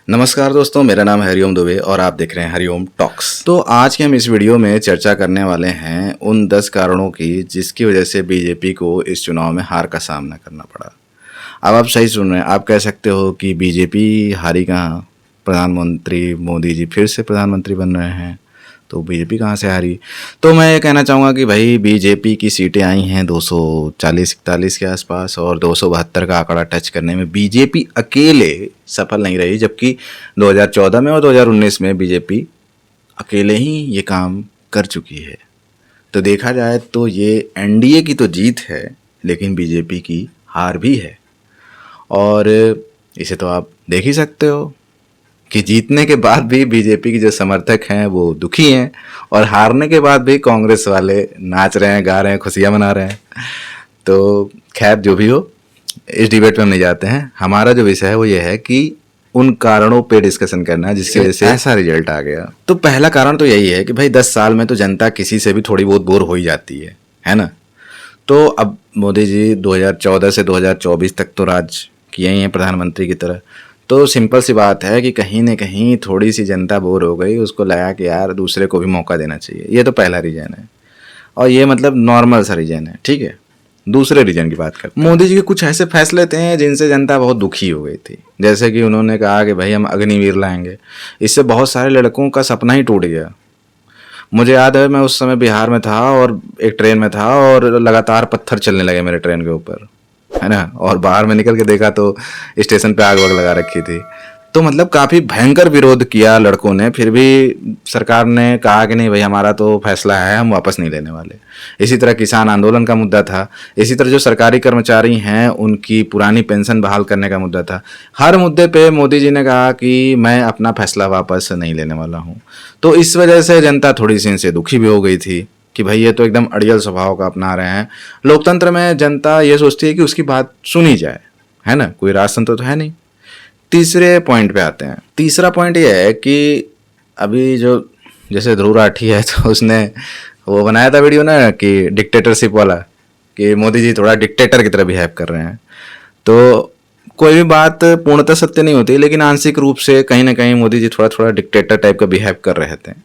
नमस्कार दोस्तों, मेरा नाम है हरिओम दुबे और आप देख रहे हैं हरिओम टॉक्स। तो आज के हम इस वीडियो में चर्चा करने वाले हैं उन 10 कारणों की जिसकी वजह से बीजेपी को इस चुनाव में हार का सामना करना पड़ा। अब आप सही सुन रहे हैं, आप कह सकते हो कि बीजेपी हारी कहाँ, प्रधानमंत्री मोदी जी फिर से प्रधानमंत्री बन रहे हैं तो बीजेपी कहाँ से हारी। तो मैं ये कहना चाहूँगा कि भाई बीजेपी की सीटें आई हैं 240-41 के आसपास और 272 का आंकड़ा टच करने में बीजेपी अकेले सफल नहीं रही, जबकि 2014 में और 2019 में बीजेपी अकेले ही ये काम कर चुकी है। तो देखा जाए तो ये एनडीए की तो जीत है लेकिन बीजेपी की हार भी है। और इसे तो आप देख ही सकते हो कि जीतने के बाद भी बीजेपी के जो समर्थक हैं वो दुखी हैं और हारने के बाद भी कांग्रेस वाले नाच रहे हैं, गा रहे हैं, खुशियाँ मना रहे हैं। तो खैर जो भी हो, इस डिबेट में हम नहीं जाते हैं। हमारा जो विषय है वो ये है कि उन कारणों पे डिस्कशन करना है जिसकी वजह से ऐसा रिजल्ट आ गया। तो पहला कारण तो यही है कि भाई 10 साल में तो जनता किसी से भी थोड़ी बहुत बोर हो ही जाती है ना। तो अब मोदी जी 2014 से 2024 तक तो राज किए ही हैं प्रधानमंत्री की तरह। तो सिंपल सी बात है कि कहीं न कहीं थोड़ी सी जनता बोर हो गई, उसको लगा कि यार दूसरे को भी मौका देना चाहिए। ये तो पहला रीजन है और ये मतलब नॉर्मल सा रीजन है, ठीक है। दूसरे रीजन की बात करते हैं। मोदी जी के कुछ ऐसे फैसले थे जिनसे जनता बहुत दुखी हो गई थी, जैसे कि उन्होंने कहा कि भाई हम अग्निवीर लाएंगे। इससे बहुत सारे लड़कों का सपना ही टूट गया। मुझे याद है मैं उस समय बिहार में था और एक ट्रेन में था और लगातार पत्थर चलने लगे मेरे ट्रेन के ऊपर, है ना। और बाहर में निकल के देखा तो स्टेशन पे आग वग लगा रखी थी। तो मतलब काफ़ी भयंकर विरोध किया लड़कों ने, फिर भी सरकार ने कहा कि नहीं भाई हमारा तो फैसला है, हम वापस नहीं लेने वाले। इसी तरह किसान आंदोलन का मुद्दा था। इसी तरह जो सरकारी कर्मचारी हैं उनकी पुरानी पेंशन बहाल करने का मुद्दा था। हर मुद्दे पे मोदी जी ने कहा कि मैं अपना फैसला वापस नहीं लेने वाला हूँ। तो इस वजह से जनता थोड़ी सी इनसे दुखी भी हो गई थी कि भाई ये तो एकदम अड़ियल स्वभाव का अपना रहे हैं। लोकतंत्र में जनता ये सोचती है कि उसकी बात सुनी जाए, है ना, कोई राजतंत्र तो है नहीं। तीसरे पॉइंट पे आते हैं। तीसरा पॉइंट ये है कि अभी जो जैसे ध्रुव राठी है तो उसने वो बनाया था वीडियो ना कि डिक्टेटरशिप वाला, कि मोदी जी थोड़ा डिक्टेटर की तरह बिहेव कर रहे हैं। तो कोई भी बात पूर्णतः सत्य नहीं होती, लेकिन आंशिक रूप से कहीं ना कहीं मोदी जी थोड़ा थोड़ा डिक्टेटर टाइप का बिहेव कर रहे थे।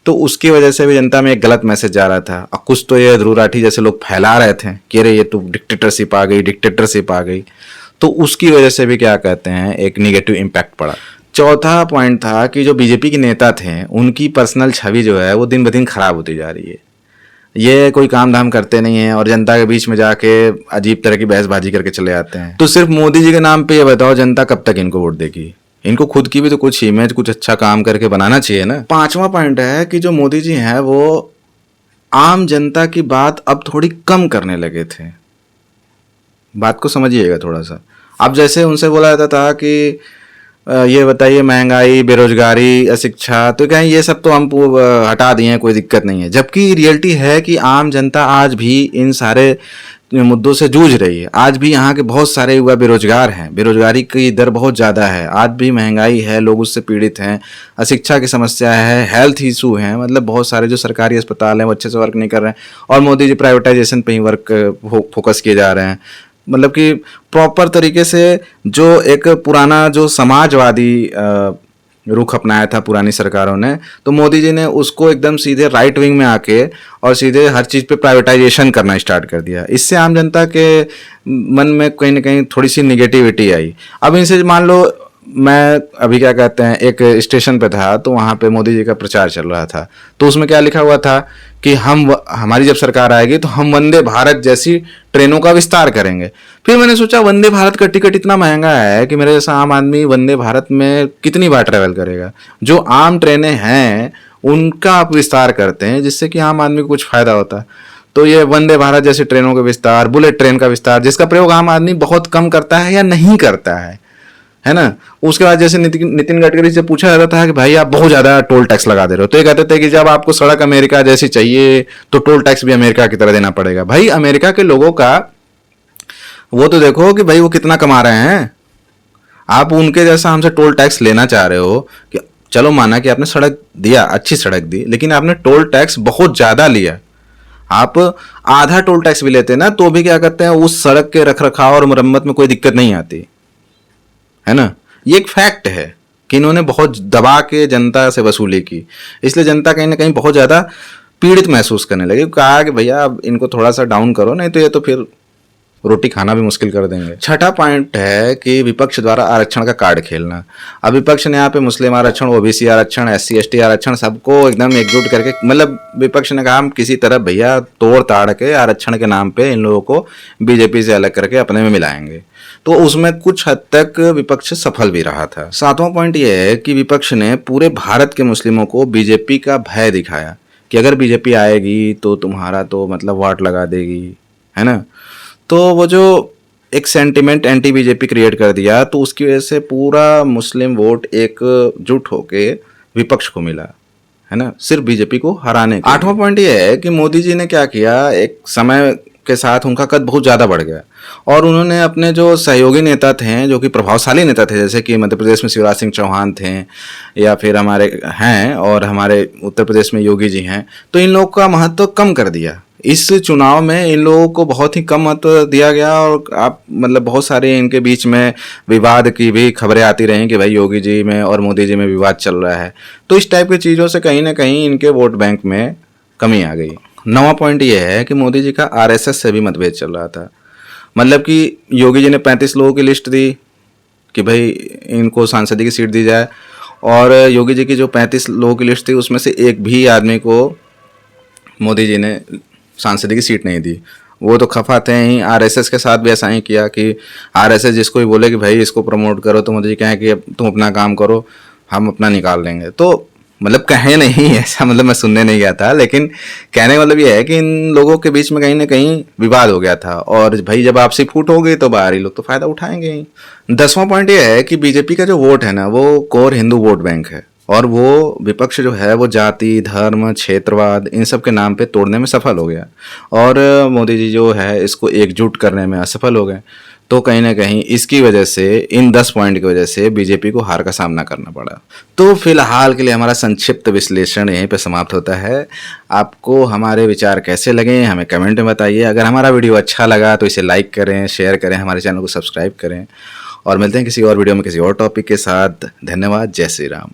तो उसकी वजह से भी जनता में एक गलत मैसेज जा रहा था। और कुछ तो ये ध्रुव राठी जैसे लोग फैला रहे थे कि अरे ये तो डिक्टेटरशिप आ गई, डिक्टेटरशिप आ गई। तो उसकी वजह से भी क्या कहते हैं एक निगेटिव इम्पैक्ट पड़ा। चौथा पॉइंट था कि जो बीजेपी के नेता थे उनकी पर्सनल छवि जो है वो दिन ब दिन खराब होती जा रही है। ये कोई काम धाम करते नहीं है और जनता के बीच में जाके अजीब तरह की बहसबाजी करके चले आते हैं। तो सिर्फ मोदी जी के नाम पे ये बताओ जनता कब तक इनको वोट देगी। इनको खुद की भी तो कुछ इमेज, कुछ अच्छा काम करके बनाना चाहिए ना। पांचवा पॉइंट है कि जो मोदी जी हैं वो आम जनता की बात अब थोड़ी कम करने लगे थे। बात को समझिएगा थोड़ा सा। अब जैसे उनसे बोला जाता था कि ये बताइए महंगाई, बेरोजगारी, अशिक्षा, तो कहें ये सब तो हम हटा दिए हैं, कोई दिक्कत नहीं है। जबकि रियलिटी है कि आम जनता आज भी इन सारे मुद्दों से जूझ रही है। आज भी यहाँ के बहुत सारे युवा बेरोजगार हैं, बेरोजगारी की दर बहुत ज़्यादा है। आज भी महंगाई है, लोग उससे पीड़ित हैं, अशिक्षा की समस्या है, हेल्थ इशू है। मतलब बहुत सारे जो सरकारी अस्पताल हैं वो अच्छे से वर्क नहीं कर रहे हैं और मोदी जी प्राइवेटाइजेशन पे ही वर्क फोकस किए जा रहे हैं। मतलब कि प्रॉपर तरीके से जो एक पुराना जो समाजवादी रुख अपनाया था पुरानी सरकारों ने, तो मोदी जी ने उसको एकदम सीधे राइट विंग में आके और सीधे हर चीज़ पे प्राइवेटाइजेशन करना स्टार्ट कर दिया। इससे आम जनता के मन में कहीं ना कहीं थोड़ी सी निगेटिविटी आई। अब इनसे मान लो मैं अभी क्या कहते हैं एक स्टेशन पे था तो वहाँ पे मोदी जी का प्रचार चल रहा था। तो उसमें क्या लिखा हुआ था कि हमारी जब सरकार आएगी तो हम वंदे भारत जैसी ट्रेनों का विस्तार करेंगे। फिर मैंने सोचा वंदे भारत का टिकट इतना महंगा है कि मेरे जैसा आम आदमी वंदे भारत में कितनी बार ट्रेवल करेगा। जो आम ट्रेनें हैं उनका आप विस्तार करते हैं जिससे कि आम आदमी को कुछ फायदा होता है। तो ये वंदे भारत जैसी ट्रेनों का विस्तार, बुलेट ट्रेन का विस्तार, जिसका प्रयोग आम आदमी बहुत कम करता है या नहीं करता है ना। उसके बाद जैसे नितिन गडकरी से पूछा जाता था कि भाई आप बहुत ज्यादा टोल टैक्स लगा दे रहे हो, तो ये कहते थे कि जब आपको सड़क अमेरिका जैसी चाहिए तो टोल टैक्स भी अमेरिका की तरह देना पड़ेगा। भाई अमेरिका के लोगों का वो तो देखो कि भाई वो कितना कमा रहे हैं। आप उनके जैसा हमसे टोल टैक्स लेना चाह रहे हो कि चलो माना कि आपने सड़क दिया, अच्छी सड़क दी, लेकिन आपने टोल टैक्स बहुत ज्यादा लिया। आप आधा टोल टैक्स भी लेते ना तो भी क्या करते हैं उस सड़क के रख रखाव और मरम्मत में कोई दिक्कत नहीं आती, है ना। ये एक फैक्ट है। कि इन्होंने बहुत दबा के जनता से वसूली की, इसलिए जनता कहीं ना कहीं बहुत ज़्यादा पीड़ित महसूस करने लगी। कहा कि भैया अब इनको थोड़ा सा डाउन करो, नहीं तो ये तो फिर रोटी खाना भी मुश्किल कर देंगे। छठा पॉइंट है कि विपक्ष द्वारा आरक्षण का कार्ड खेलना। अब विपक्ष ने यहाँ पे मुस्लिम आरक्षण, ओबीसी आरक्षण, SC ST आरक्षण सबको एकदम एकजुट करके, मतलब विपक्ष ने कहा हम किसी तरह भैया तोड़ ताड़ के आरक्षण के नाम पे इन लोगों को बीजेपी से अलग करके अपने में मिलाएंगे। तो उसमें कुछ हद तक विपक्ष सफल भी रहा था। सातवां पॉइंट यह है कि विपक्ष ने पूरे भारत के मुस्लिमों को बीजेपी का भय दिखाया कि अगर बीजेपी आएगी तो तुम्हारा तो मतलब वाट लगा देगी, है ना। तो वो जो एक सेंटिमेंट एंटी बीजेपी क्रिएट कर दिया, तो उसकी वजह से पूरा मुस्लिम वोट एकजुट होके विपक्ष को मिला, है ना, सिर्फ बीजेपी को हराने के। आठवां पॉइंट ये है कि मोदी जी ने क्या किया, एक समय के साथ उनका कद बहुत ज़्यादा बढ़ गया और उन्होंने अपने जो सहयोगी नेता थे, जो कि प्रभावशाली नेता थे, जैसे कि मध्य प्रदेश में शिवराज सिंह चौहान थे या फिर हमारे हैं और हमारे उत्तर प्रदेश में योगी जी हैं, तो इन लोगों का महत्व कम कर दिया। इस चुनाव में इन लोगों को बहुत ही कम महत्व दिया गया और आप मतलब बहुत सारे इनके बीच में विवाद की भी खबरें आती रहीं कि भाई योगी जी में और मोदी जी में विवाद चल रहा है। तो इस टाइप की चीज़ों से कहीं ना कहीं इनके वोट बैंक में कमी आ गई। नवा पॉइंट ये है कि मोदी जी का RSS से भी मतभेद चल रहा था। मतलब कि योगी जी ने 35 लोगों की लिस्ट दी कि भाई इनको सांसद की सीट दी जाए, और योगी जी की जो 35 लोगों की लिस्ट थी उसमें से एक भी आदमी को मोदी जी ने सांसद की सीट नहीं दी। वो तो खफा थे ही। RSS के साथ भी ऐसा ही किया कि RSS जिसको भी बोले कि भाई इसको प्रमोट करो, तो मोदी जी कहें कि तुम अपना काम करो, हम अपना निकाल लेंगे। तो मतलब कहे नहीं ऐसा, मतलब मैं सुनने नहीं गया था, लेकिन कहने का मतलब ये है कि इन लोगों के बीच में कहीं ना कहीं विवाद हो गया था, और भाई जब आपसी फूट हो गई तो बाहरी लोग तो फायदा उठाएंगे ही। 10वां पॉइंट ये है कि बीजेपी का जो वोट है ना, वो कोर हिंदू वोट बैंक है, और वो विपक्ष जो है वो जाति, धर्म, क्षेत्रवाद इन सब के नाम पे तोड़ने में सफल हो गया, और मोदी जी जो है इसको एकजुट करने में असफल हो गए। तो कहीं ना कहीं इसकी वजह से, इन 10 पॉइंट की वजह से बीजेपी को हार का सामना करना पड़ा। तो फिलहाल के लिए हमारा संक्षिप्त विश्लेषण यहीं पे समाप्त होता है। आपको हमारे विचार कैसे लगे हमें कमेंट में बताइए। अगर हमारा वीडियो अच्छा लगा तो इसे लाइक करें, शेयर करें, हमारे चैनल को सब्सक्राइब करें, और मिलते हैं किसी और वीडियो में किसी और टॉपिक के साथ। धन्यवाद। जय श्री राम।